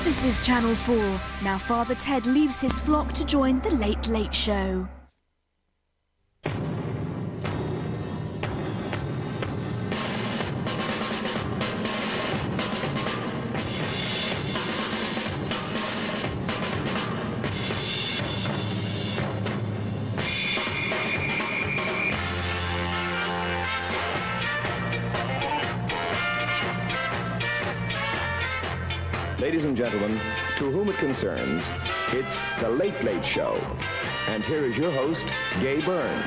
This is Channel 4. Now Father Ted leaves his flock to join the Late Late Show. Ladies and gentlemen, to whom it concerns, it's The Late Late Show. And here is your host, Gay Byrne.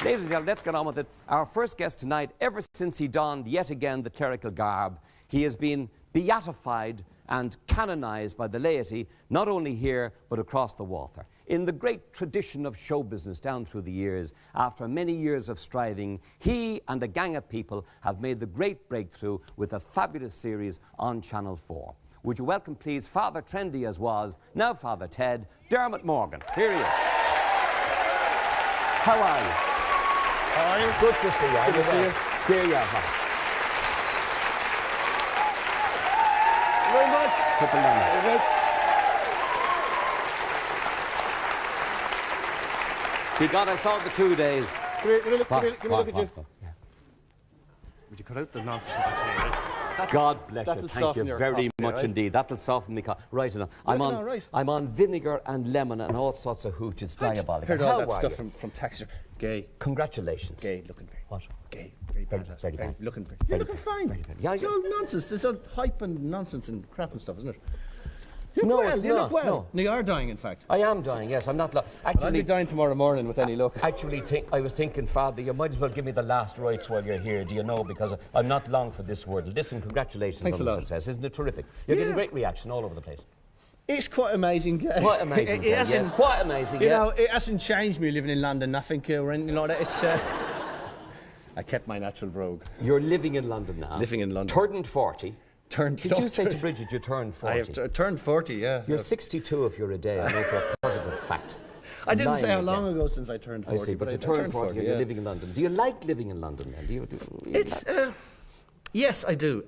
Ladies and gentlemen, let's get on with it. Our first guest tonight, ever since he donned yet again the clerical garb, he has been beatified and canonized by the laity, not only here, but across the water. In the great tradition of show business down through the years, after many years of striving, he and a gang of people have made the great breakthrough with a fabulous series on Channel 4. Would you welcome, please, Father Trendy as was, now Father Ted, Dermot Morgan. Here he is. How are you? How are you? Good to see you. Good to see you. Here you are. Very much. Put them down. Very much. Good God, I saw the 2 days. Come here, give me a look at you. Yeah. Would you cut out the nonsense about saying, right? God bless you. That'll Thank soften you your very coffee, much right? indeed. That'll soften me. Right enough. Right. I'm on vinegar and lemon and all sorts of hooch. It's diabolical. Heard all How that are stuff you? from Taxi. Gay. Congratulations. Gay, looking very. What? Gay, very bad. Very bad. Looking very. Very You're looking bad. fine. Very bad. Yeah, It's all nonsense. There's all hype and nonsense and crap and stuff, isn't it? No, well, it's you not. look well. No. No, you are dying, in fact. I am dying, yes. I'm not... I'll Actually, be dying tomorrow morning with any luck. I was thinking, Father, you might as well give me the last rites while you're here, do you know? Because I'm not long for this world. Listen, congratulations Thanks on a the lot. success. Isn't it terrific? You're getting great reaction all over the place. It's quite amazing. Quite amazing. It hasn't, Quite amazing, you know, it hasn't changed me living in London, nothing or anything like that. It's, I kept my natural brogue. You're living in London now. Living in London. Turned 40. Did you say to turned- Bridget you turned 40? I have turned 40, yeah. You're 62 if you're a day, I know for a positive fact. I didn't Lying say how again. long ago since I turned 40. I see, but you I turned 40 and yeah. you're living in London. Do you like living in London then? Yes, I do.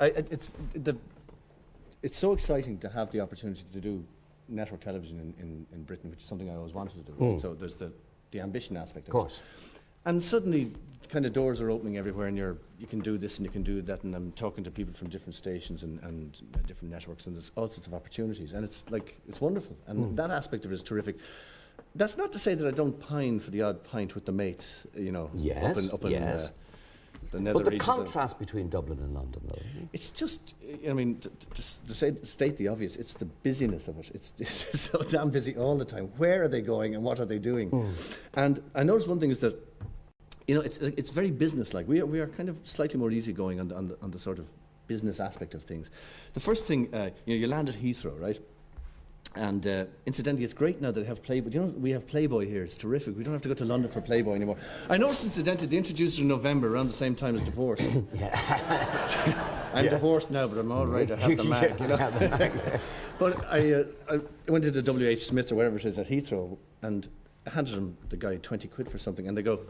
It's so exciting to have the opportunity to do network television in Britain, which is something I always wanted to do. Right? So there's the ambition aspect of it. Of course. And suddenly, kind of doors are opening everywhere, and you can do this and you can do that, and I'm talking to people from different stations and different networks, and there's all sorts of opportunities, and it's wonderful, and that aspect of it is terrific. That's not to say that I don't pine for the odd pint with the mates, you know, Yes, up in yes. The nether But the regions of- contrast between Dublin and London, though. It's just, I mean, to state the obvious, it's the busyness of it. It's so damn busy all the time. Where are they going and what are they doing? And I noticed one thing is that, you know, it's very business-like. We are kind of slightly more easygoing on the sort of business aspect of things. The first thing, you land at Heathrow, right? And incidentally, it's great now that they have Playboy. You know, we have Playboy here. It's terrific. We don't have to go to London for Playboy anymore. I noticed, incidentally, they introduced it in November around the same time as divorce. I'm divorced now, but I'm all right. I have the mag, you know. But I went into WH Smith's or wherever it is at Heathrow, and I handed them, the guy, 20 quid for something, and they go,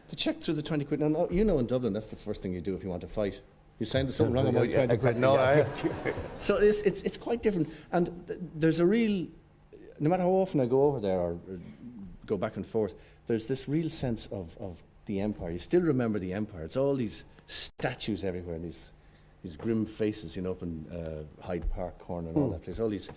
to check through the 20 quid. Now, you know, in Dublin, that's the first thing you do if you want to fight. You saying there's something wrong with my 20 quid? No, So it's quite different. And there's a real, no matter how often I go over there or go back and forth, there's this real sense of the empire. You still remember the empire. It's all these statues everywhere, and these grim faces, you know, up in Hyde Park corner and all that place. All these,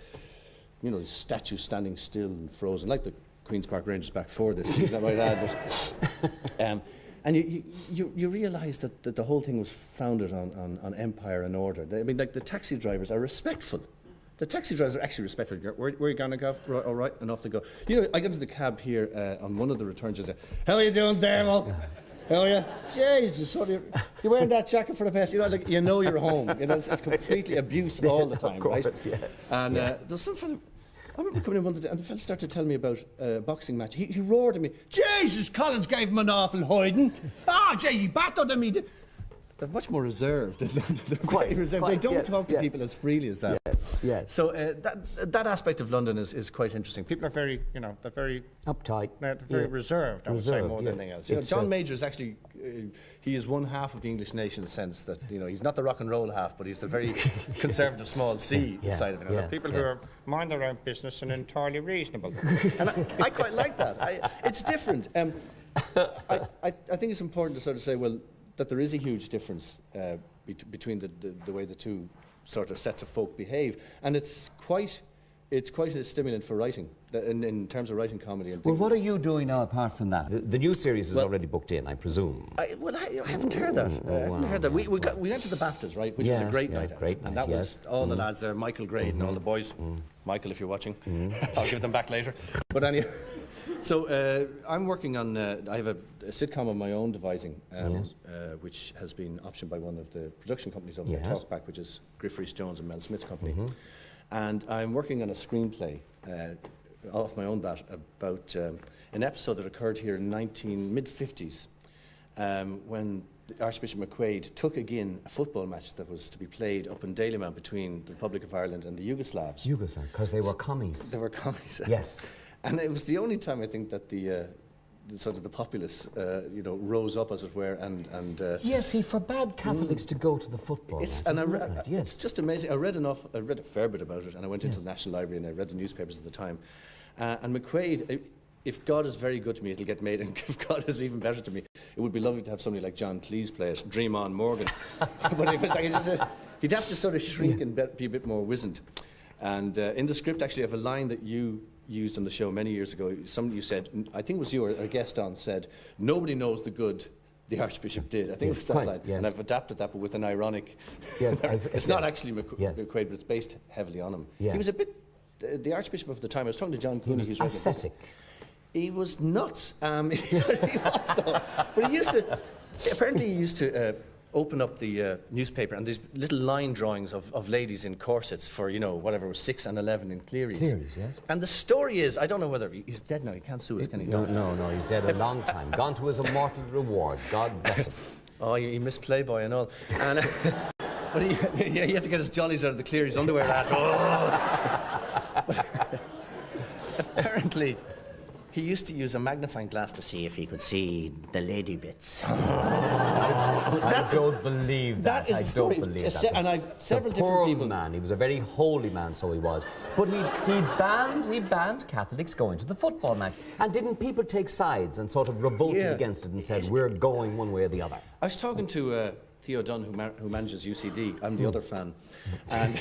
you know, these statues standing still and frozen, like the Queen's Park Rangers back for this. Is that right? And you realise that the whole thing was founded on empire and order. I mean, like, the taxi drivers are respectful. The taxi drivers are actually respectful. Where are you going to go? Right, all right, and off they go. You know, I got into the cab here on one of the returns. I said, "How are you doing, Dermot? How are you? Jesus, so you're wearing that jacket for the past. You know, like, you know you're home. You know, it's completely abuse all the time, Of course, right? yeah. And there's some fella. I remember coming in one day, and the fella started to tell me about a boxing match. He roared at me, "Jesus, Collins gave him an awful hiding. Ah, Jay, he battered him." they're much more reserved. They're quite reserved. They don't talk to people as freely as that. Yes. So that aspect of London is quite interesting. People are very, they're very uptight. They're very reserved, I would say, more than anything else. John Major is actually, he is one half of the English nation in the sense that, he's not the rock and roll half, but he's the very conservative small C side of it. People who are mind their own business and entirely reasonable. And I quite like that. It's different. I think it's important to sort of say, well, that there is a huge difference between the way the two sort of sets of folk behave, and it's quite a stimulant for writing in terms of writing comedy. And well, what are you doing now apart from that? The new series is already booked in, I presume. I haven't heard that. I haven't heard that. We went to the BAFTAs, right, which was a great night. And that was all the lads there, Michael Grade and all the boys. Michael, if you're watching, I'll give them back later. But anyway. So I'm working on, I have a sitcom of my own devising, which has been optioned by one of the production companies over at Talkback, which is Griff Rhys-Jones and Mel Smith's company. And I'm working on a screenplay off my own bat about an episode that occurred here in mid-50s when Archbishop McQuaid took again a football match that was to be played up in Dalymount between the Republic of Ireland and the Yugoslavs. Because they were commies. They were commies. Yes. And it was the only time I think that the sort of the populace, rose up, as it were, and yes, he forbade Catholics to go to the football. It's just amazing. I read a fair bit about it, and I went into the National Library and I read the newspapers at the time. And McQuaid, if God is very good to me, it'll get made, and if God is even better to me, it would be lovely to have somebody like John Cleese play it, Dream On Morgan. But if it's like, he'd have to sort of shrink and be a bit more wizened. And in the script, actually, I have a line that you used on the show many years ago. Somebody you said, I think it was you or a guest on, said, nobody knows the good the Archbishop did. I think it was that line. Yes. And I've adapted that, but with an ironic... Yes, it's not actually McQuaid, but it's based heavily on him. Yeah. He was a bit... the Archbishop of the time, I was talking to John Cooney. He was ascetic. He was nuts. He was, though. But he used to... Apparently he used to... open up the newspaper and these little line drawings of ladies in corsets for, whatever was 6 and 11 in Cleary's. Cleary's, yes. And the story is, I don't know whether he's dead now, he can't sue us, can he? No, he's dead a long time. Gone to his immortal reward. God bless him. Oh, he missed Playboy and all. And, but he had to get his jollies out of the Cleary's underwear, lads. Apparently, he used to use a magnifying glass to see if he could see the lady bits. I don't believe that. That is the story. And I've several different people. Man, he was a very holy man, so he was. But he banned Catholics going to the football match. And didn't people take sides and sort of revolted against it and said, we're going one way or the other? I was talking to Theo Dunn, who manages UCD. I'm the other fan. And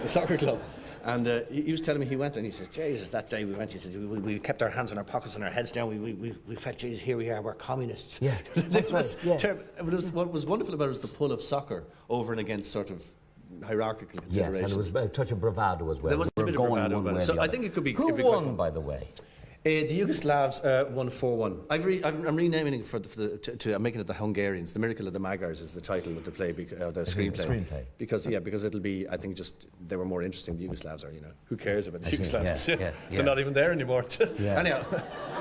the soccer club. And he was telling me he went, and he said, Jesus, that day we went, he said, we kept our hands in our pockets and our heads down. We felt, Jesus, here we are, we're communists. Yeah, that's right. What was wonderful about it was the pull of soccer over and against sort of hierarchical considerations. Yes, and it was a touch of bravado as well. There was a bit of bravado about it. So I think it could be... Who won, by the way? The Yugoslavs won 4-1. I'm renaming it I'm making it the Hungarians. The Miracle of the Magars is the title of the play, the screenplay. Because it'll be, I think, just they were more interesting. The Yugoslavs are, who cares about the Yugoslavs? They're not even there anymore. Anyhow,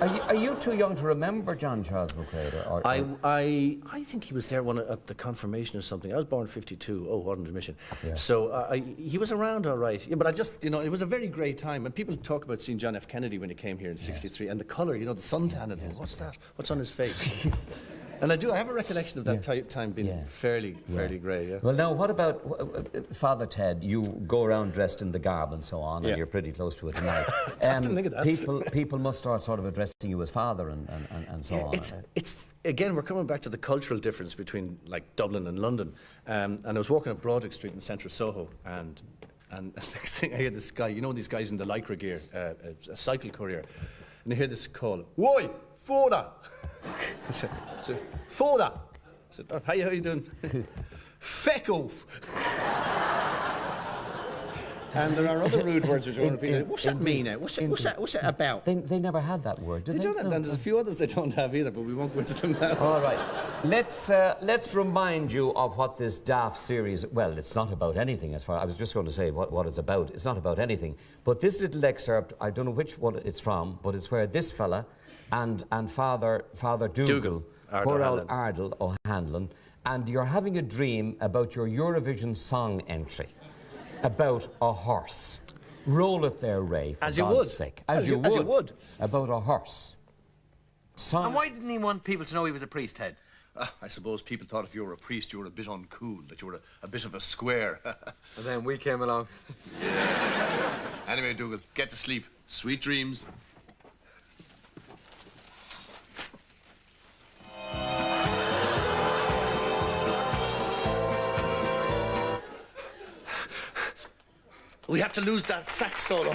are you too young to remember John Charles McQuaid? I think he was there at the confirmation or something. I was born in '52. Oh, what an admission! Yeah. So he was around all right. Yeah, but I just, it was a very great time. And people talk about seeing John F. Kennedy when he came here in '63, and the colour, the suntan and things. What's that? What's on his face? And I have a recollection of that time being fairly grey. Yeah. Well, now, what about Father Ted? You go around dressed in the garb and so on, and you're pretty close to it tonight. I didn't think of that. People must start sort of addressing you as father and so on. It's again, we're coming back to the cultural difference between like Dublin and London. And I was walking up Broadwick Street in central Soho, and the next thing I hear this guy, these guys in the lycra gear, a cycle courier, and I hear this call, "Woi, Foda!" I said, "Foda!" I said, "Oh, how you doing?" "Feck off!" And there are other rude words which I want to repeat. What's that mean now? What's that about? They never had that word, did they? They don't have that. There's a few others they don't have either, but we won't go into them now. All right. Let's remind you of what this daft series... Well, it's not about anything as far... I was just going to say what it's about. It's not about anything. But this little excerpt, I don't know which one it's from, but it's where this fella and Father Dougal, poor old Ardal O'Hanlon, and you're having a dream about your Eurovision song entry, about a horse. Roll it there, Ray, for God's sake. As you would. About a horse. And why didn't he want people to know he was a priest, Ted? I suppose people thought if you were a priest, you were a bit uncool, that you were a bit of a square. And then we came along. Yeah. Anyway, Dougal, get to sleep. Sweet dreams. We have to lose that sax solo.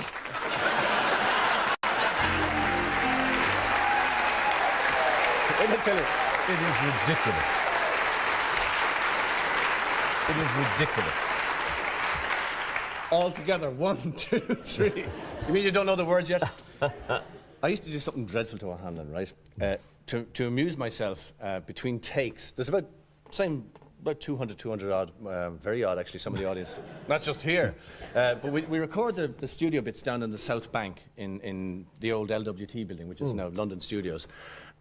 Let me tell you, it is ridiculous. It is ridiculous. All together, 1, 2, 3. You mean you don't know the words yet? I used to do something dreadful to O'Hanlon, right? To amuse myself between takes. There's about 200 odd, very odd actually, some of the audience. Not just here. But we record the studio bits down in the South Bank in the old LWT building, which is now London Studios.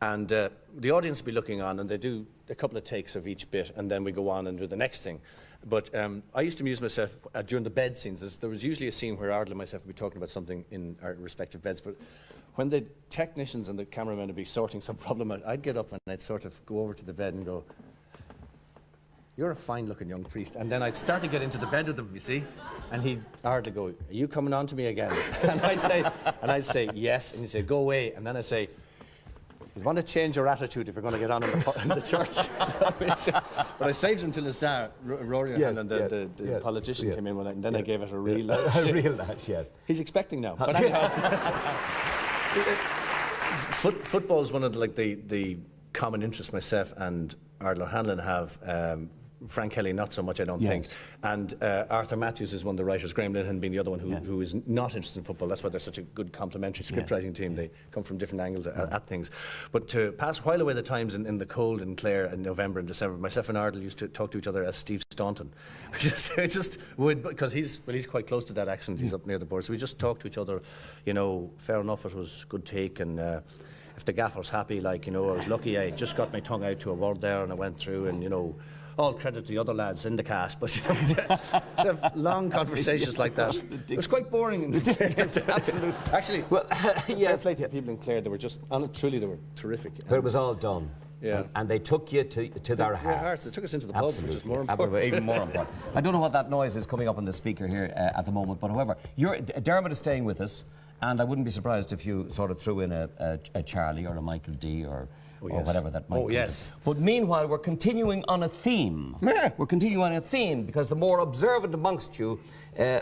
And the audience will be looking on, and they do a couple of takes of each bit, and then we go on and do the next thing. But I used to amuse myself during the bed scenes. There was usually a scene where Ardal and myself would be talking about something in our respective beds, but when the technicians and the cameramen would be sorting some problem out, I'd get up and I'd sort of go over to the bed and go, "You're a fine-looking young priest." And then I'd start to get into the bed with him, you see, and he'd hardly go, "Are you coming on to me again?" And I'd say, "Yes," and he'd say, "Go away." And then I'd say, "You want to change your attitude if you're going to get on in the church." But I saved him until his dad, Rory, yes, and the politician came in one night, and then I gave it a real lash. A real lash, yes. He's expecting now. But anyhow, football is one of the common interests myself and Ardal O'Hanlon have. Frank Kelly, not so much, I don't think. And Arthur Matthews is one of the writers, Graham Linehan being the other one who is not interested in football. That's why they're such a good complementary script writing team. They come from different angles at things. But to while away the times in the cold in Clare in November and December, myself and Ardal used to talk to each other as Steve Staunton. Because he's quite close to that accent, he's up near the border. So we just talked to each other, you know, fair enough, it was a good take, and if the gaffer's happy, like, you know, I was lucky I just got my tongue out to a word there and I went through, and, you know, all credit to the other lads in the cast, but you know, to have long conversations like that. It was quite boring. Absolutely. Actually, well, yes, to the people in Clare, they were just, truly, they were terrific. But it was all done. Yeah. And they took you to their hearts. They took us into the pub, which is more important. Even more important. I don't know what that noise is coming up on the speaker here at the moment, but however, Dermot is staying with us, and I wouldn't be surprised if you sort of threw in a Charlie or a Michael D or whatever that might be. But meanwhile, we're continuing on a theme. We're continuing on a theme because the more observant amongst you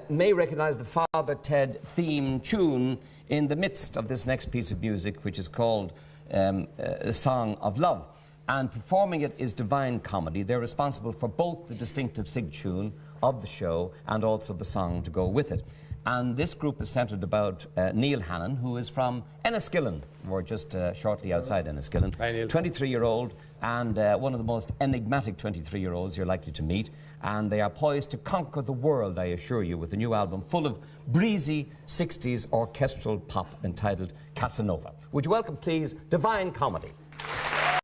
may recognise the Father Ted theme tune in the midst of this next piece of music, which is called A Song of Love. And performing it is Divine Comedy. They're responsible for both the distinctive sig tune of the show and also the song to go with it. And this group is centred about Neil Hannon, who is from Enniskillen. We're just shortly outside Enniskillen. 23-year-old, and one of the most enigmatic 23-year-olds you're likely to meet. And they are poised to conquer the world, I assure you, with a new album full of breezy 60s orchestral pop entitled Casanova. Would you welcome, please, Divine Comedy?